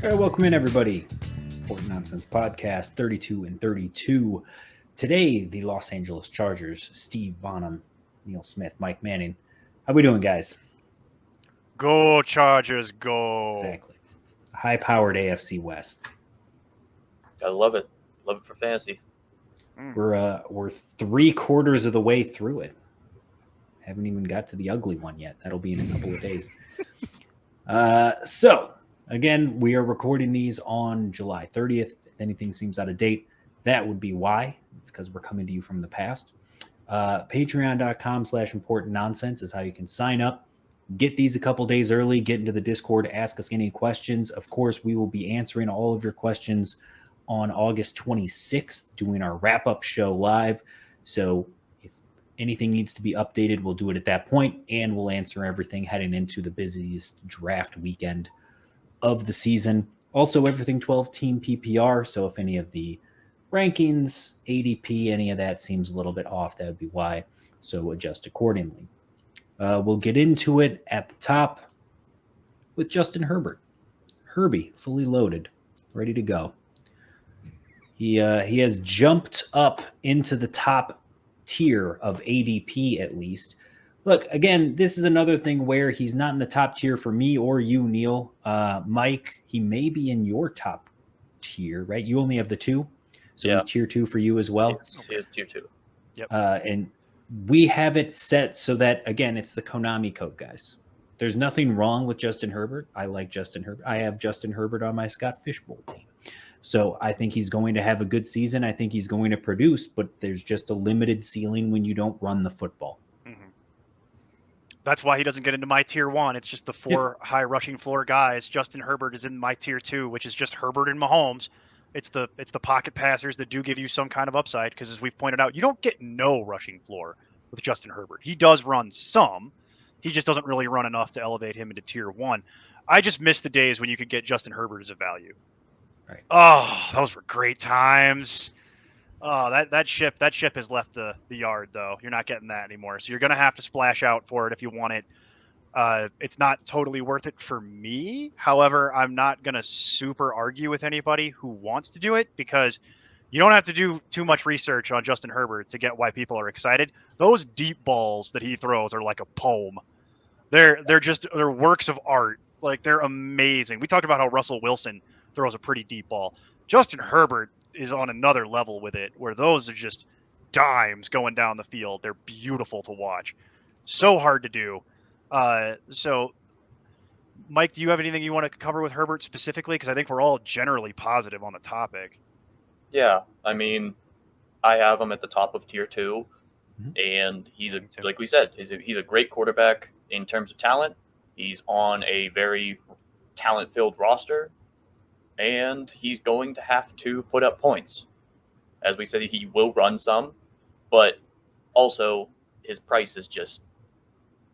All right, welcome in, everybody. Important Nonsense Podcast 32 and 32. Today, the Los Angeles Chargers, Steve Bonham, Neil Smith, Mike Manning. How we doing, guys? Go Chargers, go. Exactly. High-powered AFC West. I love it. Love it for fantasy. We're 3/4 of the way through it. Haven't even got to the ugly one yet. That'll be in a couple of days. So, again, we are recording these on July 30th. If anything seems out of date, that would be why. It's because we're coming to you from the past. Patreon.com/important nonsense is how you can sign up. Get these a couple days early. Get into the Discord. Ask us any questions. Of course, we will be answering all of your questions on August 26th, doing our wrap-up show live. So if anything needs to be updated, we'll do it at that point, and we'll answer everything heading into the busiest draft weekend of the season. Also, everything 12-team PPR, so if any of the rankings, ADP, any of that seems a little bit off, that would be why, so adjust accordingly. We'll get into it at the top with Justin Herbert. Herbie, fully loaded, ready to go. He has jumped up into the top tier of ADP, at least. Look, again, this is another thing where he's not in the top tier for me or you, Neil. Mike, he may be in your top tier, right? You only have the 2, so he's tier 2 for you as well. He is tier 2. Yep. And we have it set so that, again, it's the Konami code, guys. There's nothing wrong with Justin Herbert. I like Justin Herbert. I have Justin Herbert on my Scott Fishbowl team. So I think he's going to have a good season. I think he's going to produce, but there's just a limited ceiling when you don't run the football. Mm-hmm. That's why he doesn't get into my tier 1. It's just the 4 high rushing floor guys. Justin Herbert is in my tier 2, which is just Herbert and Mahomes. It's the pocket passers that do give you some kind of upside because, as we've pointed out, you don't get no rushing floor with Justin Herbert. He does run some. He just doesn't really run enough to elevate him into tier 1. I just miss the days when you could get Justin Herbert as a value. Right. Oh, those were great times. Oh, that ship has left the yard, though. You're not getting that anymore. So you're going to have to splash out for it if you want it. It's not totally worth it for me. However, I'm not going to super argue with anybody who wants to do it because you don't have to do too much research on Justin Herbert to get why people are excited. Those deep balls that he throws are like a poem. They're works of art. Like, they're amazing. We talked about how Russell Wilson throws a pretty deep ball. Justin Herbert is on another level with it, where those are just dimes going down the field. They're beautiful to watch. So hard to do. So, Mike, do you have anything you want to cover with Herbert specifically? Because I think we're all generally positive on the topic. Yeah, I mean, I have him at the top of tier 2, and he's like we said, he's a great quarterback in terms of talent. He's on a very talent-filled roster, and he's going to have to put up points. As we said, he will run some, but also his price is just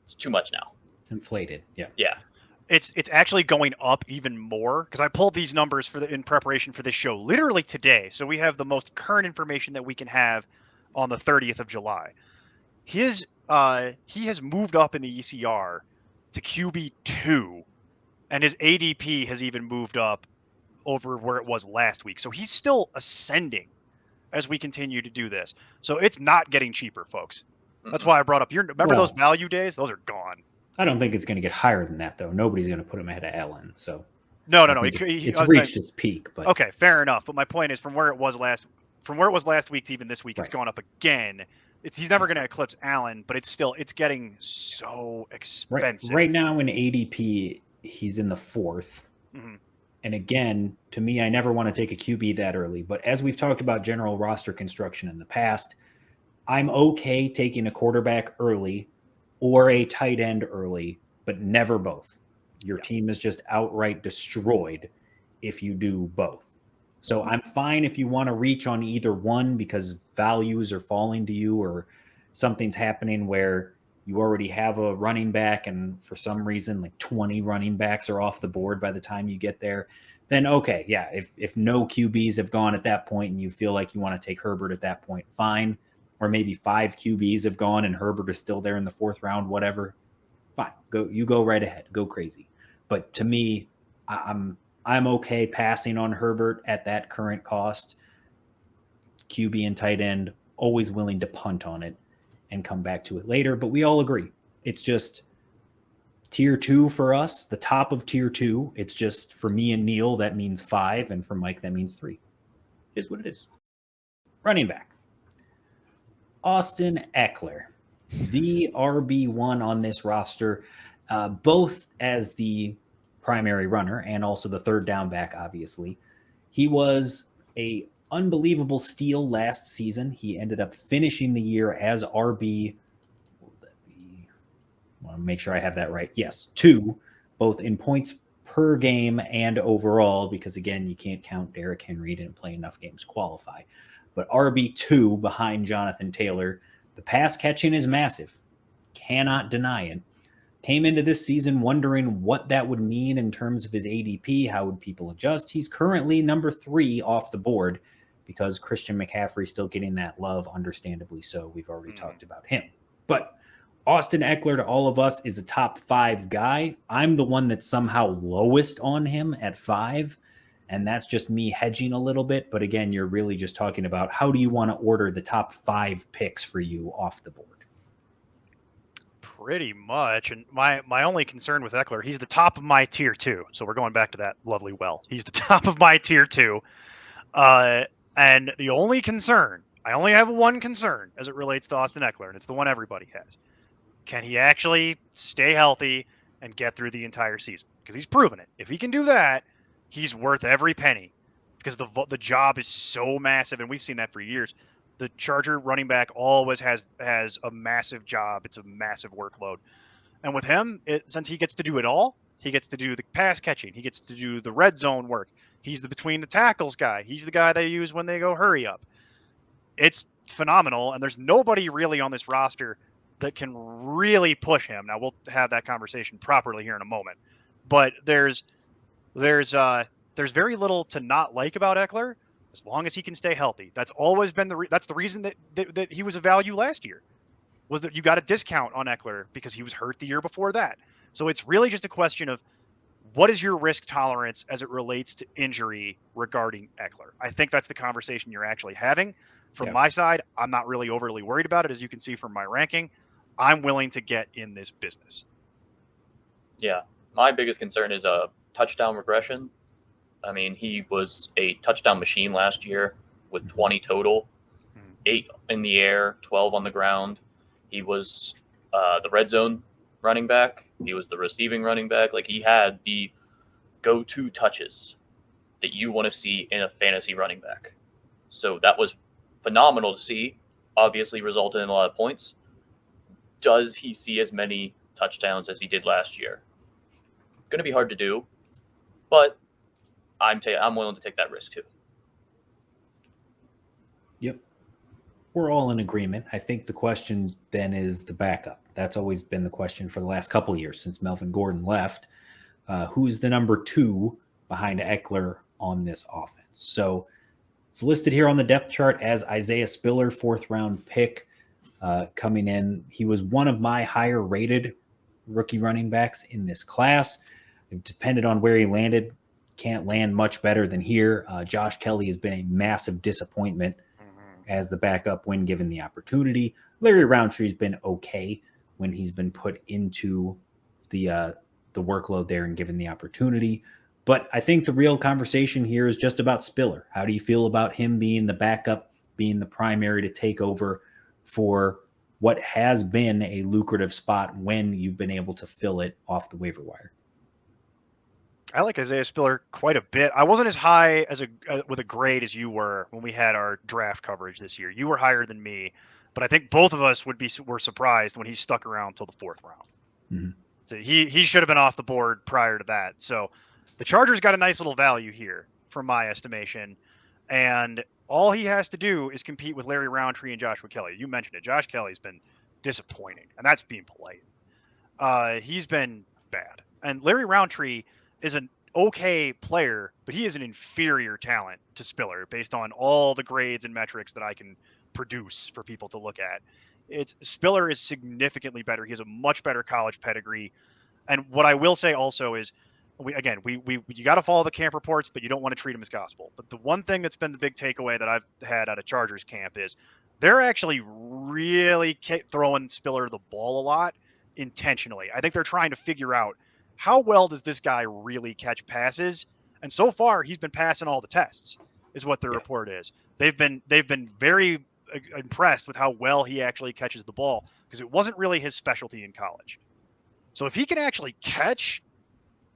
it's too much now. It's inflated. Yeah. Yeah. It's actually going up even more because I pulled these numbers in preparation for this show literally today. So we have the most current information that we can have on the 30th of July. He has moved up in the ECR to QB2, and his ADP has even moved up over where it was last week. So he's still ascending as we continue to do this. So it's not getting cheaper, folks. That's why I brought up remember those value days? Those are gone. I don't think it's going to get higher than that, though. Nobody's going to put him ahead of Allen. So no. It's reached its peak. But okay, fair enough. But my point is, from where it was last week to even this week, it's gone up again. He's never going to eclipse Allen, but it's getting so expensive. Right now in ADP, he's in the 4th. Mm-hmm. And again, to me, I never want to take a QB that early. But as we've talked about general roster construction in the past, I'm okay taking a quarterback early or a tight end early, but never both. Your team is just outright destroyed if you do both. So I'm fine if you want to reach on either one because values are falling to you or something's happening where you already have a running back and for some reason like 20 running backs are off the board by the time you get there. Then okay, yeah, if no QBs have gone at that point and you feel like you want to take Herbert at that point, fine. Or maybe 5 QBs have gone and Herbert is still there in the 4th round, whatever. Fine, go right ahead, go crazy. But to me, I'm I'm okay passing on Herbert at that current cost. QB and tight end, always willing to punt on it and come back to it later. But we all agree. It's just tier 2 for us, the top of tier 2. It's just for me and Neil, that means 5. And for Mike, that means 3. It is what it is. Running back. Austin Ekeler, the RB1 on this roster, both as the primary runner and also the third down back, obviously. He was a unbelievable steal last season. He ended up finishing the year as RB. I want to make sure I have that right. Yes, 2, both in points per game and overall, because again, you can't count Derrick Henry, didn't play enough games to qualify. But RB2 behind Jonathan Taylor. The pass catching is massive. Cannot deny it. Came into this season wondering what that would mean in terms of his ADP. How would people adjust? He's currently number 3 off the board because Christian McCaffrey still getting that love, understandably so. We've already talked about him. But Austin Ekeler to all of us is a top 5 guy. I'm the one that's somehow lowest on him at 5. And that's just me hedging a little bit. But again, you're really just talking about how do you want to order the top 5 picks for you off the board? Pretty much. And my only concern with Ekeler, he's the top of my tier 2. So we're going back to that lovely well. He's the top of my tier 2. And the only concern, I only have one concern as it relates to Austin Ekeler, and it's the one everybody has. Can he actually stay healthy and get through the entire season? Because he's proven it. If he can do that, he's worth every penny because the job is so massive, and we've seen that for years. The Charger running back always has a massive job. It's a massive workload. And with him, since he gets to do it all, he gets to do the pass catching. He gets to do the red zone work. He's the between the tackles guy. He's the guy they use when they go hurry up. It's phenomenal, and there's nobody really on this roster that can really push him. Now, we'll have that conversation properly here in a moment. But there's very little to not like about Ekeler as long as he can stay healthy. That's always been that's the reason that he was a value last year, was that you got a discount on Ekeler because he was hurt the year before that. So it's really just a question of what is your risk tolerance as it relates to injury regarding Ekeler. I think that's the conversation you're actually having. From my side, I'm not really overly worried about it. As you can see from my ranking, I'm willing to get in this business. Yeah. My biggest concern is a touchdown regression. I mean, he was a touchdown machine last year with 20 total, 8 in the air, 12 on the ground. He was the red zone running back. He was the receiving running back. Like, he had the go-to touches that you want to see in a fantasy running back. So that was phenomenal to see. Obviously resulted in a lot of points. Does he see as many touchdowns as he did last year? Going to be hard to do, but I'm willing to take that risk too. Yep. We're all in agreement. I think the question then is the backup. That's always been the question for the last couple of years since Melvin Gordon left. Who's the number 2 behind Ekeler on this offense? So it's listed here on the depth chart as Isaiah Spiller, 4th round pick coming in. He was one of my higher rated rookie running backs in this class. It depended on where he landed. Can't land much better than here. Josh Kelly has been a massive disappointment as the backup when given the opportunity. Larry Roundtree's been okay when he's been put into the workload there and given the opportunity. But I think the real conversation here is just about Spiller. How do you feel about him being the backup, being the primary to take over for what has been a lucrative spot when you've been able to fill it off the waiver wire? I like Isaiah Spiller quite a bit. I wasn't as high as with a grade as you were when we had our draft coverage this year. You were higher than me, but I think both of us were surprised when he stuck around till the 4th round. Mm-hmm. So he should have been off the board prior to that. So the Chargers got a nice little value here, from my estimation, and all he has to do is compete with Larry Roundtree and Joshua Kelly. You mentioned it. Josh Kelly's been disappointing, and that's being polite. He's been bad, and Larry Roundtree is an okay player, but he is an inferior talent to Spiller based on all the grades and metrics that I can produce for people to look at. Spiller is significantly better. He has a much better college pedigree. And what I will say also is you got to follow the camp reports, but you don't want to treat them as gospel. But the one thing that's been the big takeaway that I've had out of Chargers camp is they're actually really throwing Spiller the ball a lot intentionally. I think they're trying to figure out how well does this guy really catch passes, and so far he's been passing all the tests, is what the report is. They've been very impressed with how well he actually catches the ball, because it wasn't really his specialty in college. So if he can actually catch,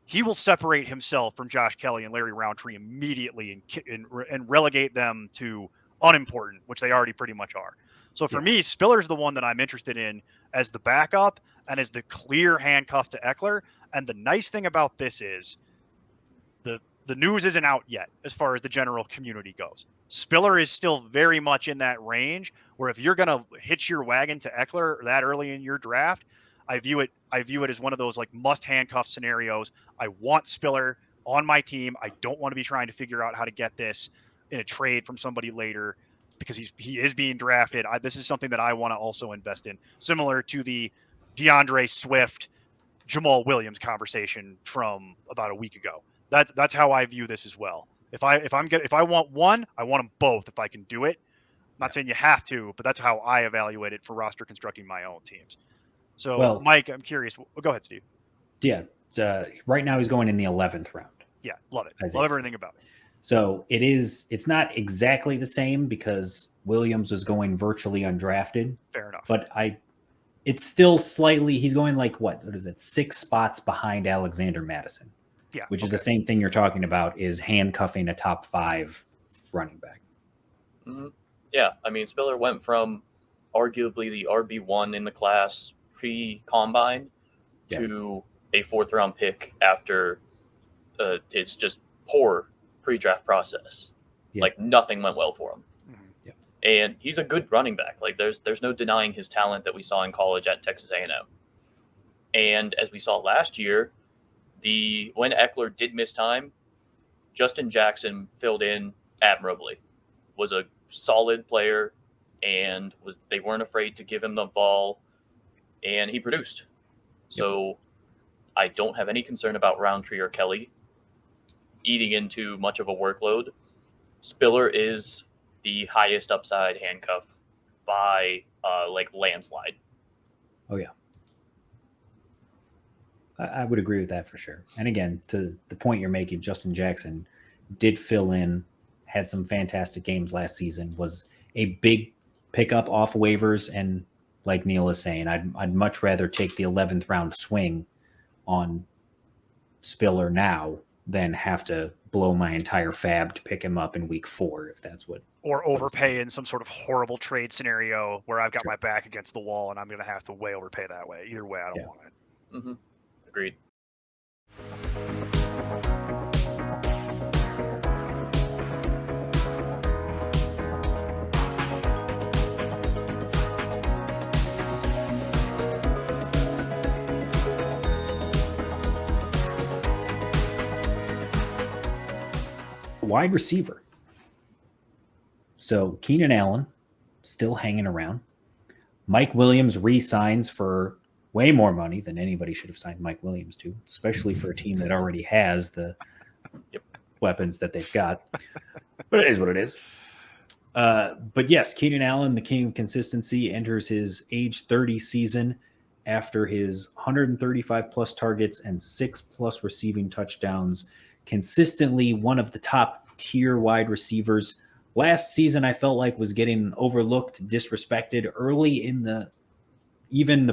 he will separate himself from Josh Kelly and Larry Roundtree immediately and relegate them to unimportant, which they already pretty much are. So for me, Spiller's the one that I'm interested in as the backup and as the clear handcuff to Ekeler. And the nice thing about this is the news isn't out yet as far as the general community goes. Spiller is still very much in that range where if you're going to hitch your wagon to Ekeler that early in your draft, I view it as one of those like must handcuff scenarios. I want Spiller on my team. I don't want to be trying to figure out how to get this in a trade from somebody later because he is being drafted. This is something that I want to also invest in, similar to the DeAndre Swift, Jamal Williams conversation from about a week ago. That's how I view this as well. If I want one, I want them both if I can do it. I'm not saying you have to, but that's how I evaluate it for roster constructing my own teams. So, Mike, I'm curious. Go ahead, Steve. Yeah. Right now he's going in the 11th round. Yeah, love it. Love everything about it. So it's not exactly the same because Williams was going virtually undrafted. Fair enough. But it's still slightly, he's going like, what is it, 6 spots behind Alexander Madison. Yeah. Which is the same thing you're talking about, is handcuffing a top 5 running back. Mm-hmm. Yeah. I mean, Spiller went from arguably the RB1 in the class pre-combine to a 4th round pick after it's just poor pre-draft process. Yeah. Like nothing went well for him. Mm-hmm. Yeah. And he's a good running back. Like there's no denying his talent that we saw in college at Texas A&M. And as we saw last year, when Ekeler did miss time, Justin Jackson filled in admirably. Was a solid player, and they weren't afraid to give him the ball, and he produced. So I don't have any concern about Roundtree or Kelly eating into much of a workload. Spiller is the highest upside handcuff by landslide. Oh yeah. I would agree with that for sure. And again, to the point you're making, Justin Jackson did fill in, had some fantastic games last season, was a big pickup off waivers. And like Neil is saying, I'd much rather take the 11th round swing on Spiller now than have to blow my entire fab to pick him up in week 4, if that's what. Or overpay in some sort of horrible trade scenario where I've got my back against the wall and I'm going to have to way overpay that way. Either way, I don't want it. Mm-hmm. Agreed. Wide receiver. So Keenan Allen still hanging around. Mike Williams re-signs for way more money than anybody should have signed Mike Williams to, especially for a team that already has the weapons that they've got. But it is what it is. But yes, Keenan Allen, the king of consistency, enters his age 30 season after his 135 plus targets and 6 plus receiving touchdowns. Consistently one of the top tier wide receivers. Last season, I felt like was getting overlooked, disrespected early in the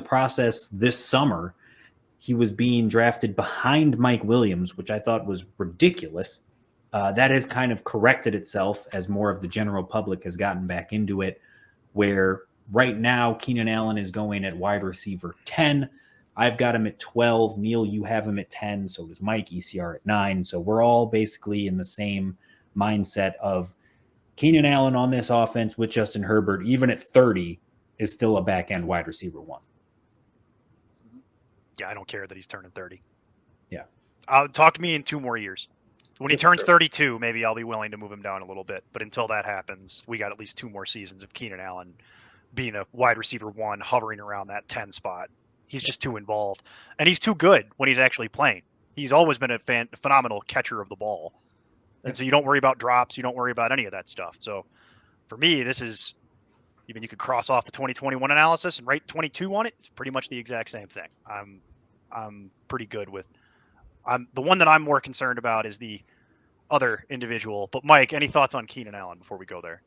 process this summer. He was being drafted behind Mike Williams, which I thought was ridiculous. That has kind of corrected itself as more of the general public has gotten back into it, where right now Keenan Allen is going at wide receiver 10. I've got him at 12. Neil, you have him at 10. So does Mike, ECR at 9. So we're all basically in the same mindset of Keenan Allen on this offense with Justin Herbert, even at 30, is still a back-end wide receiver 1. Yeah, I don't care that he's turning 30. Yeah. Talk to me in 2 more years. When he turns 32, maybe I'll be willing to move him down a little bit. But until that happens, we got at least 2 more seasons of Keenan Allen being a wide receiver 1, hovering around that 10 spot. He's just too involved. And he's too good when he's actually playing. He's always been a phenomenal catcher of the ball. And so you don't worry about drops. You don't worry about any of that stuff. So for me, this is, even you could cross off the 2021 analysis and write 22 on it. It's pretty much the exact same thing. I'm pretty good with, the one that I'm more concerned about is the other individual. But Mike, any thoughts on Keenan Allen before we go there?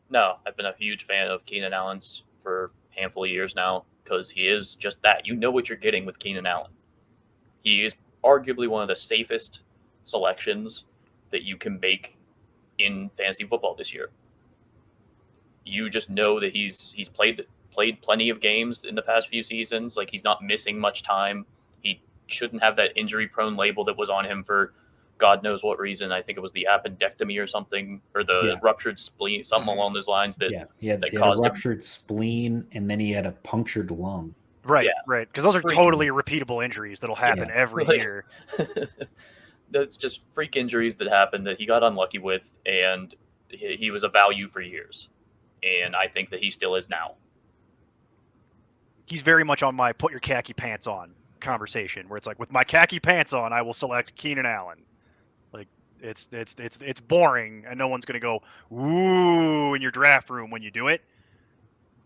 No, I've been a huge fan of Keenan Allen's for a handful of years now because he is just that. You know what you're getting with Keenan Allen. He is arguably one of the safest selections that you can make in fantasy football this year. You just know that he's played plenty of games in the past few seasons. Like, he's not missing much time. He shouldn't have that injury-prone label that was on him for God knows what reason. I think it was the appendectomy or something, or the ruptured spleen, something along those lines. He had a ruptured spleen, and then he had a punctured lung. Right, right. Because those are totally repeatable injuries that'll happen every year. That's just freak injuries that happen that he got unlucky with, and he was a value for years. And I think that he still is now. He's very much on my put your khaki pants on conversation, where it's like, with my khaki pants on, I will select Keenan Allen. Like, it's boring, and no one's going to go, ooh, in your draft room when you do it.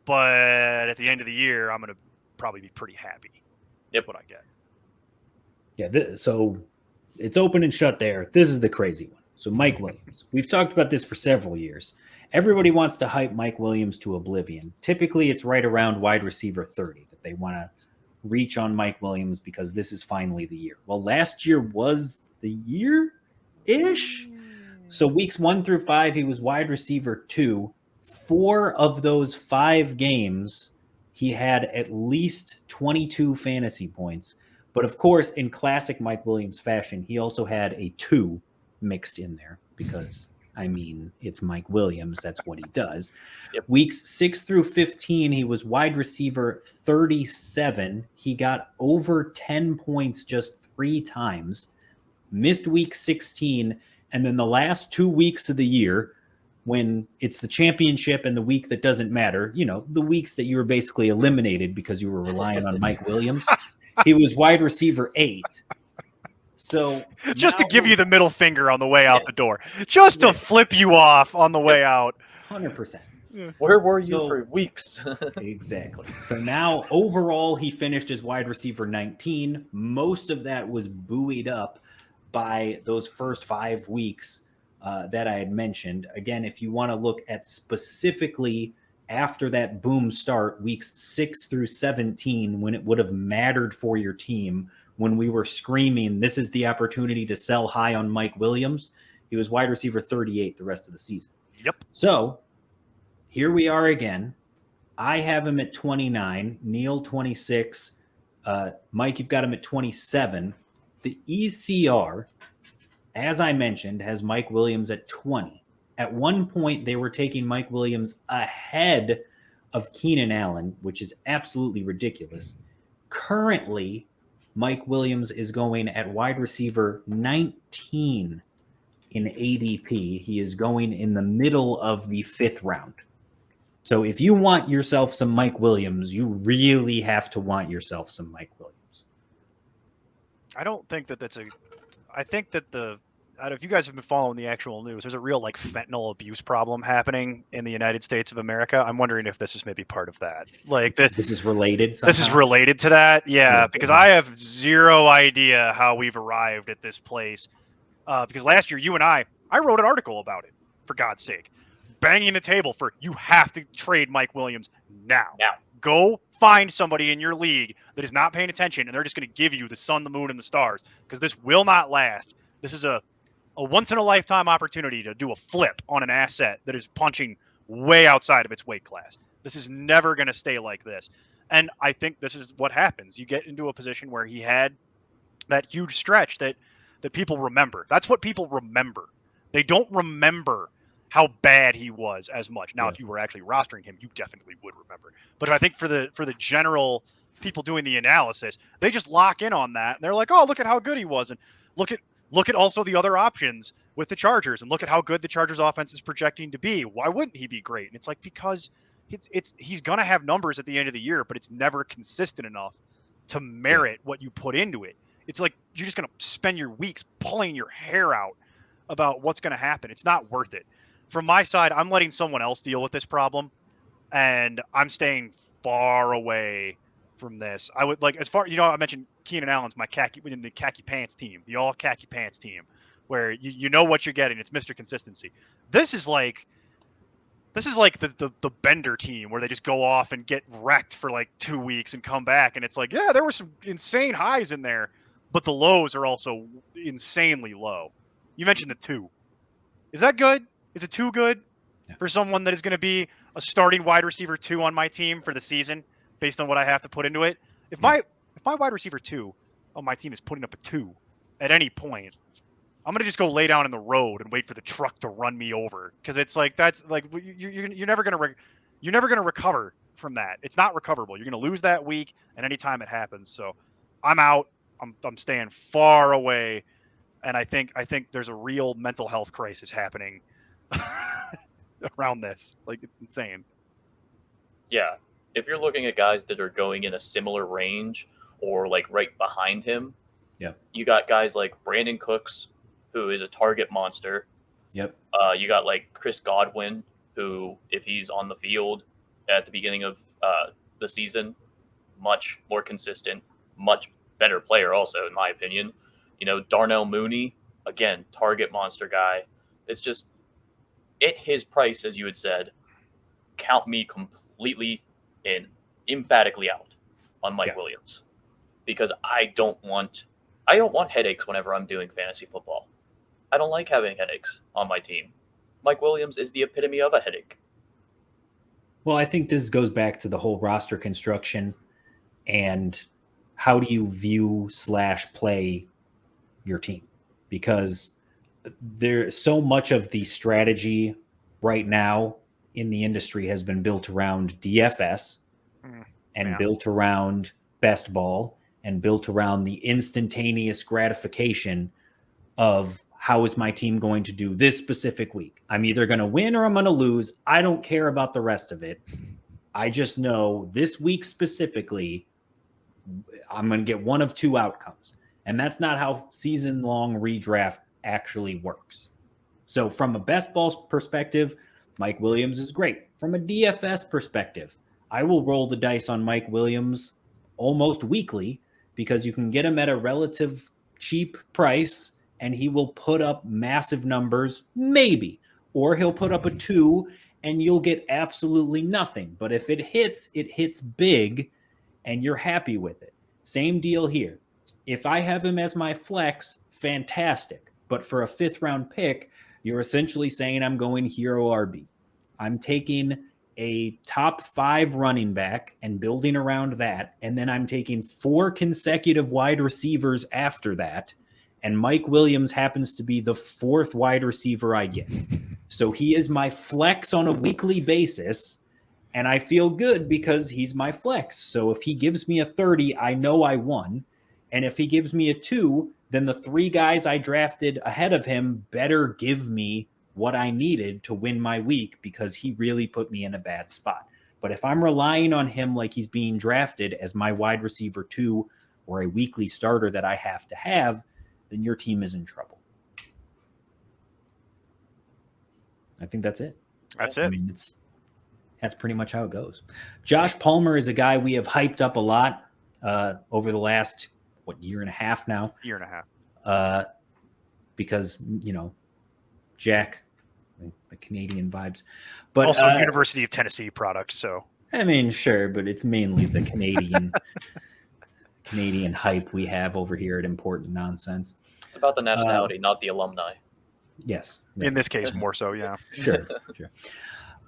But at the end of the year, I'm going to probably be pretty happy. Yep. What I get. Yeah, so it's open and shut there. This is the crazy one. So Mike Williams. We've talked about this for several years. Everybody wants to hype Mike Williams to oblivion. Typically, it's right around wide receiver 30 that they want to reach on Mike Williams because this is finally the year. Well, last year was the year-ish. So weeks 1 through 5, he was wide receiver 2. 4 of those 5 games, he had at least 22 fantasy points. But of course, in classic Mike Williams fashion, he also had a 2 mixed in there because, I mean, it's Mike Williams. That's what he does. Yep. Weeks 6 through 15, he was wide receiver 37. He got over 10 points just 3 times, missed week 16. And then the last 2 weeks of the year, when it's the championship and the week that doesn't matter, you know, the weeks that you were basically eliminated because you were relying on Mike Williams, he was wide receiver 8. So just to give you the middle finger on the way out the door, just to flip you off on the way out. 100%. Where were you for weeks? Exactly. So now overall, he finished as wide receiver 19. Most of that was buoyed up by those first 5 weeks that I had mentioned. Again, if you want to look at specifically after that boom start, weeks 6 through 17, when it would have mattered for your team, when we were screaming, this is the opportunity to sell high on Mike Williams, he was wide receiver 38 the rest of the season. Yep. So here we are again. I have him at 29, Neil 26. Mike, you've got him at 27. The ECR, as I mentioned, has Mike Williams at 20. At one point, they were taking Mike Williams ahead of Keenan Allen, which is absolutely ridiculous. Currently, Mike Williams is going at wide receiver 19 in ADP. He is going in the middle of the 5th round. So if you want yourself some Mike Williams, you really have to want yourself some Mike Williams. I don't think that that's I think that if you guys have been following the actual news, there's a real like fentanyl abuse problem happening in the United States of America. I'm wondering if this is maybe part of that. Like this is related somehow? This is related to that. Yeah, because I have zero idea how we've arrived at this place. Because last year, you and I wrote an article about it, for God's sake. Banging the table for, you have to trade Mike Williams now. Go find somebody in your league that is not paying attention, and they're just going to give you the sun, the moon, and the stars, because this will not last. This is a once-in-a-lifetime opportunity to do a flip on an asset that is punching way outside of its weight class. This is never going to stay like this. And I think this is what happens. You get into a position where he had that huge stretch that people remember. That's what people remember. They don't remember how bad he was as much. Now, if you were actually rostering him, you definitely would remember. But I think for the general people doing the analysis, they just lock in on that. And they're like, oh, look at how good he was. And look at also the other options with the Chargers, and look at how good the Chargers offense is projecting to be. Why wouldn't he be great? And it's like, because he's going to have numbers at the end of the year, but it's never consistent enough to merit what you put into it. It's like you're just going to spend your weeks pulling your hair out about what's going to happen. It's not worth it. From my side, I'm letting someone else deal with this problem, and I'm staying far away from this. I would like, as far, I mentioned Keenan Allen's my khaki within the khaki pants team, the all khaki pants team, where you know what you're getting. It's Mr. Consistency. This is like the Bender team where they just go off and get wrecked for like 2 weeks and come back, and it's like, yeah, there were some insane highs in there, but the lows are also insanely low. You mentioned the 2. Is that good? Is it too good for someone that is going to be a starting wide receiver 2 on my team for the season based on what I have to put into it? If my wide receiver 2 on my team is putting up a 2 at any point, I'm going to just go lay down in the road and wait for the truck to run me over, because it's like, that's like, you're never going to recover from that. It's not recoverable. You're going to lose that week, and anytime it happens. So I'm out. I'm staying far away, and I think there's a real mental health crisis happening around this. Like, it's insane. Yeah. If you're looking at guys that are going in a similar range or like right behind him, you got guys like Brandon Cooks, who is a target monster. Yep. You got like Chris Godwin, who, if he's on the field at the beginning of the season, much more consistent, much better player also, in my opinion. Darnell Mooney, again, target monster guy. It's just, at his price, as you had said, count me completely and emphatically out on Mike Williams, because I don't want headaches whenever I'm doing fantasy football. I don't like having headaches on my team. Mike Williams is the epitome of a headache. Well, I think this goes back to the whole roster construction and how do you view / play your team? Because there's so much of the strategy right now in the industry has been built around DFS and built around best ball and built around the instantaneous gratification of how is my team going to do this specific week. I'm either going to win or I'm going to lose. I don't care about the rest of it. I just know this week specifically, I'm going to get one of 2 outcomes. And that's not how season-long redraft actually works. So from a best ball perspective, Mike Williams is great. From a DFS perspective, I will roll the dice on Mike Williams almost weekly, because you can get him at a relative cheap price and he will put up massive numbers, maybe. Or he'll put up a 2 and you'll get absolutely nothing. But if it hits big and you're happy with it. Same deal here. If I have him as my flex, fantastic. But for a 5th round pick, you're essentially saying I'm going hero RB. I'm taking a top 5 running back and building around that. And then I'm taking 4 consecutive wide receivers after that. And Mike Williams happens to be the 4th wide receiver I get. So he is my flex on a weekly basis. And I feel good because he's my flex. So if he gives me a 30, I know I won. And if he gives me a 2, then the 3 guys I drafted ahead of him better give me what I needed to win my week, because he really put me in a bad spot. But if I'm relying on him like he's being drafted as my wide receiver 2 or a weekly starter that I have to have, then your team is in trouble. I think that's it. That's it. I mean, that's pretty much how it goes. Josh Palmer is a guy we have hyped up a lot over the last, year and a half now? Year and a half. Because, Jack, the Canadian vibes. But also University of Tennessee product, so. I mean, sure, but it's mainly the Canadian hype we have over here at Important Nonsense. It's about the nationality, not the alumni. Yes. In this case, more so, yeah. Sure.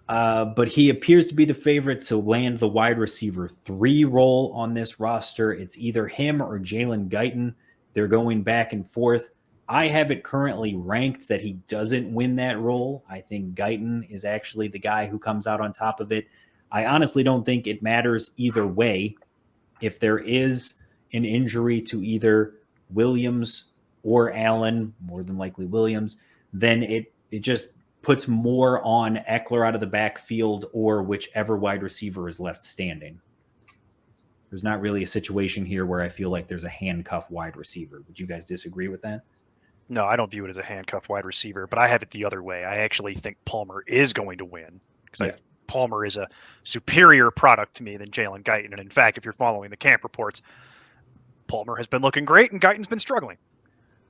But he appears to be the favorite to land the wide receiver 3 role on this roster. It's either him or Jalen Guyton. They're going back and forth. I have it currently ranked that he doesn't win that role. I think Guyton is actually the guy who comes out on top of it. I honestly don't think it matters either way. If there is an injury to either Williams or Allen, more than likely Williams, then it just puts more on Ekeler out of the backfield or whichever wide receiver is left standing. There's not really a situation here where I feel like there's a handcuff wide receiver. Would you guys disagree with that? No, I don't view it as a handcuff wide receiver, but I have it the other way. I actually think Palmer is going to win because Palmer is a superior product to me than Jalen Guyton. And in fact, if you're following the camp reports, Palmer has been looking great and Guyton's been struggling.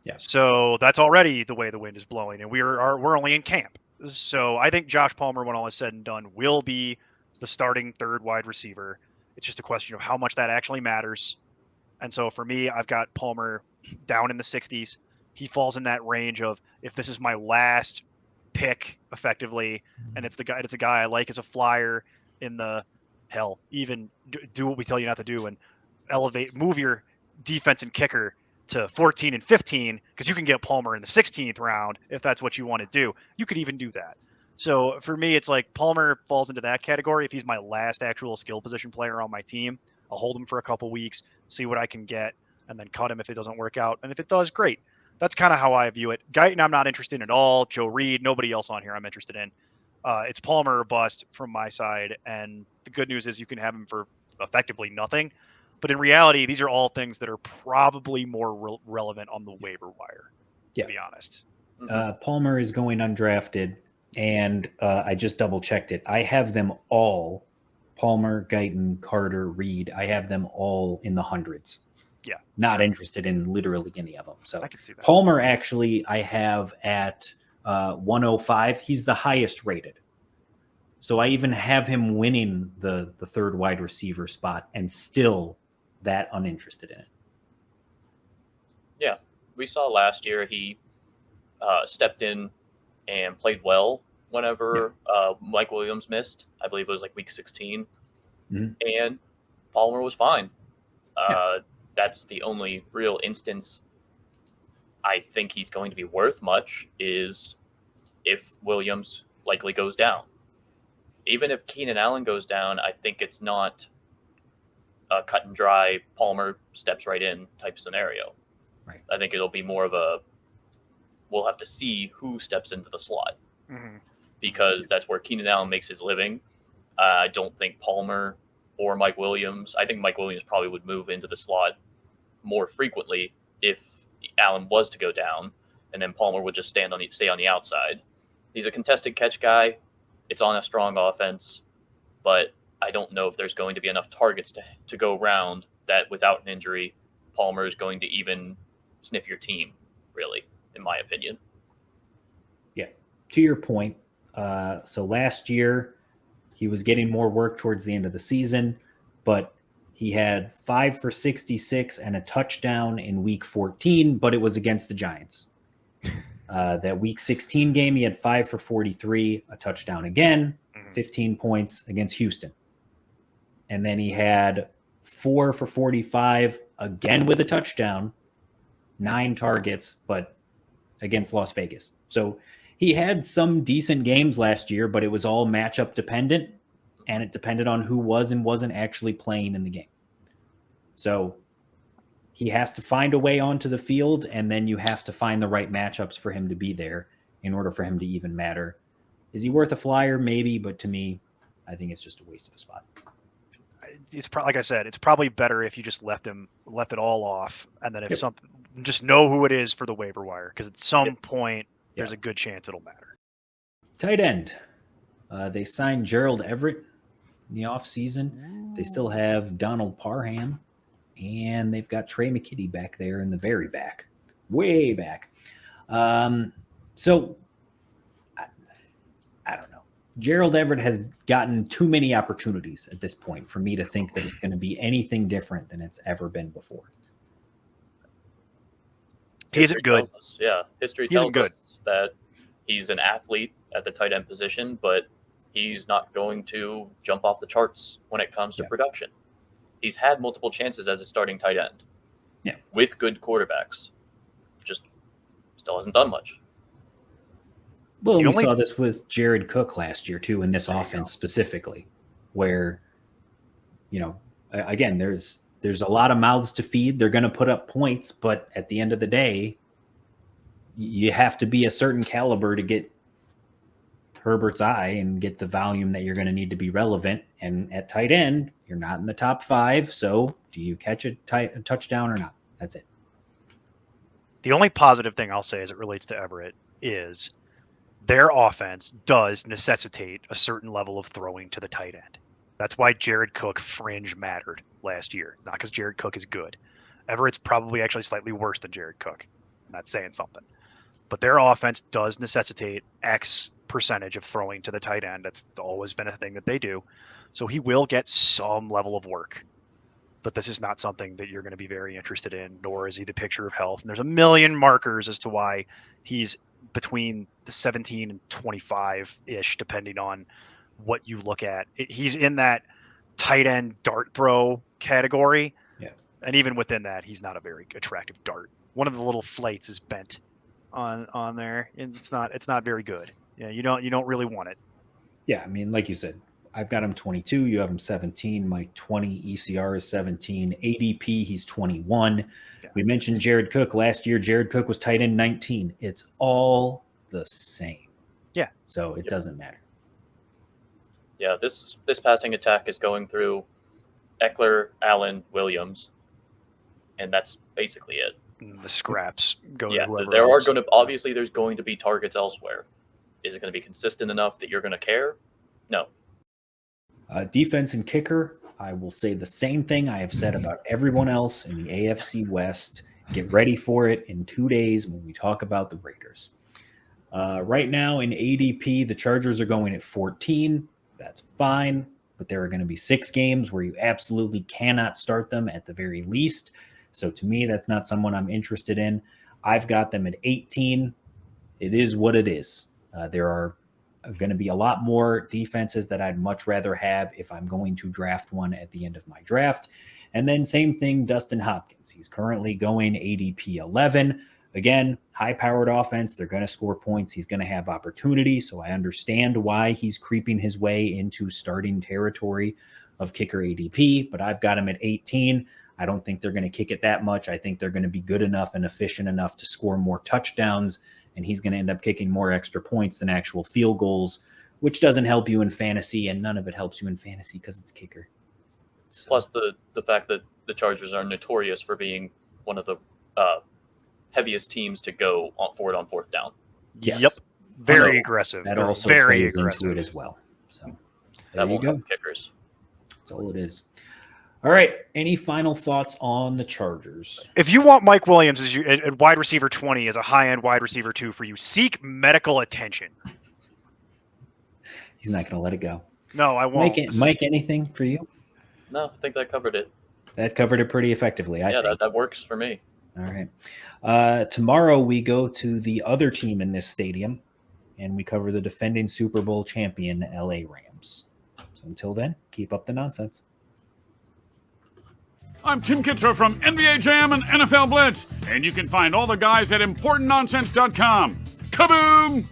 Yeah. So that's already the way the wind is blowing, and we're only in camp. So I think Josh Palmer, when all is said and done, will be the starting third wide receiver. It's just a question of how much that actually matters. And so for me, I've got Palmer down in the 60s. He falls in that range of, if this is my last pick effectively, and it's a guy I like as a flyer in the hell, even do what we tell you not to do and move your defense and kicker to 14 and 15, because you can get Palmer in the 16th round if that's what you want to do. You could even do that. So for me, it's like Palmer falls into that category. If he's my last actual skill position player on my team, I'll hold him for a couple weeks, see what I can get, and then cut him if it doesn't work out. And if it does, great. That's kind of how I view it. Guyton, I'm not interested in at all. Joe Reed, nobody else on here I'm interested in. It's Palmer or bust from my side. And the good news is you can have him for effectively nothing. But in reality, these are all things that are probably more relevant on the waiver wire, to be honest. Palmer is going undrafted, and I just double-checked it. I have them all, Palmer, Guyton, Carter, Reed, I have them all in the hundreds. Yeah. Not interested in literally any of them. So I can see that. Palmer, actually, I have at 105. He's the highest rated. So I even have him winning the third wide receiver spot and still that uninterested in it. Yeah. We saw last year he stepped in and played well whenever Mike Williams missed. I believe it was like week 16. Mm-hmm. And Palmer was fine. That's the only real instance I think he's going to be worth much is if Williams likely goes down. Even if Keenan Allen goes down, I think it's not a cut and dry Palmer steps right in type scenario. Right. I think it'll be more of a we'll have to see who steps into the slot because that's where Keenan Allen makes his living. I don't think Palmer or Mike Williams. I think Mike Williams probably would move into the slot more frequently if Allen was to go down, and then Palmer would just stay on the outside. He's a contested catch guy. It's on a strong offense, but I don't know if there's going to be enough targets to go around that without an injury, Palmer is going to even sniff your team, really, in my opinion. Yeah. To your point, so last year he was getting more work towards the end of the season, but he had 5 for 66 and a touchdown in week 14, but it was against the Giants. That week 16 game, he had 5 for 43, a touchdown again, 15 points against Houston. And then he had 4 for 45 again with a touchdown, 9 targets, but against Las Vegas. So he had some decent games last year, but it was all matchup dependent, and it depended on who was and wasn't actually playing in the game. So he has to find a way onto the field, and then you have to find the right matchups for him to be there in order for him to even matter. Is he worth a flyer? Maybe, but to me, I think it's just a waste of a spot. It's like I said, it's probably better if you just left it all off, and then if something, just know who it is for the waiver wire, because at some point there's a good chance it'll matter. Tight end. They signed Gerald Everett in the offseason. They still have Donald Parham, and they've got Trey McKitty back there in the very back, way back. So I don't know. Gerald Everett has gotten too many opportunities at this point for me to think that it's going to be anything different than it's ever been before. He isn't good. History tells us that he's an athlete at the tight end position, but he's not going to jump off the charts when it comes to production. He's had multiple chances as a starting tight end with good quarterbacks. Just still hasn't done much. Well, we saw this with Jared Cook last year, too, in this offense specifically, where, again, there's a lot of mouths to feed. They're going to put up points, but at the end of the day, you have to be a certain caliber to get Herbert's eye and get the volume that you're going to need to be relevant. And at tight end, you're not in the top 5. So do you catch a touchdown or not? That's it. The only positive thing I'll say as it relates to Everett is their offense does necessitate a certain level of throwing to the tight end. That's why Jared Cook fringe mattered last year. It's not because Jared Cook is good. Everett's probably actually slightly worse than Jared Cook. I'm not saying something. But their offense does necessitate X percentage of throwing to the tight end. That's always been a thing that they do. So he will get some level of work. But this is not something that you're going to be very interested in, nor is he the picture of health. And there's a million markers as to why he's between the 17 and 25-ish, depending on what you look at. He's in that tight end dart throw category. Yeah. And even within that, he's not a very attractive dart. One of the little flights is bent on there, and it's not very good. Yeah, you don't really want it. Yeah, I mean, like you said, I've got him 22. You have him 17. Mike 20. ECR is 17. ADP, he's 21. Yeah. We mentioned Jared Cook last year. Jared Cook was tight end 19. It's all the same. Yeah. So it doesn't matter. Yeah, this passing attack is going through Ekeler, Allen, Williams, and that's basically it. And the scraps go to whoever there else. are going to obviously there's going to be targets elsewhere. Is it going to be consistent enough that you're going to care? No. Defense and kicker, I will say the same thing I have said about everyone else in the AFC West. Get ready for it in 2 days when we talk about the Raiders. Right now in ADP, the Chargers are going at 14. That's fine, but there are going to be 6 games where you absolutely cannot start them at the very least. So to me, that's not someone I'm interested in. I've got them at 18. It is what it is. There are going to be a lot more defenses that I'd much rather have if I'm going to draft one at the end of my draft. And then same thing, Dustin Hopkins. He's currently going ADP 11. Again, high-powered offense. They're going to score points. He's going to have opportunity. So I understand why he's creeping his way into starting territory of kicker ADP, but I've got him at 18. I don't think they're going to kick it that much. I think they're going to be good enough and efficient enough to score more touchdowns, and he's going to end up kicking more extra points than actual field goals, which doesn't help you in fantasy, and none of it helps you in fantasy because it's kicker. So. Plus the fact that the Chargers are notorious for being one of the heaviest teams to go for it on 4th down. Yes. Yep. Very aggressive. That also very plays aggressive into it as well. So that won't help kickers. That's all it is. All right. Any final thoughts on the Chargers? If you want Mike Williams as at wide receiver 20 as a high-end wide receiver 2 for you, seek medical attention. He's not going to let it go. No, I won't. Mike, anything for you? No, I think that covered it. That covered it pretty effectively. I think. That works for me. All right. Tomorrow we go to the other team in this stadium, and we cover the defending Super Bowl champion LA Rams. So until then, keep up the nonsense. I'm Tim Kitzer from NBA Jam and NFL Blitz, and you can find all the guys at ImportantNonsense.com. Kaboom!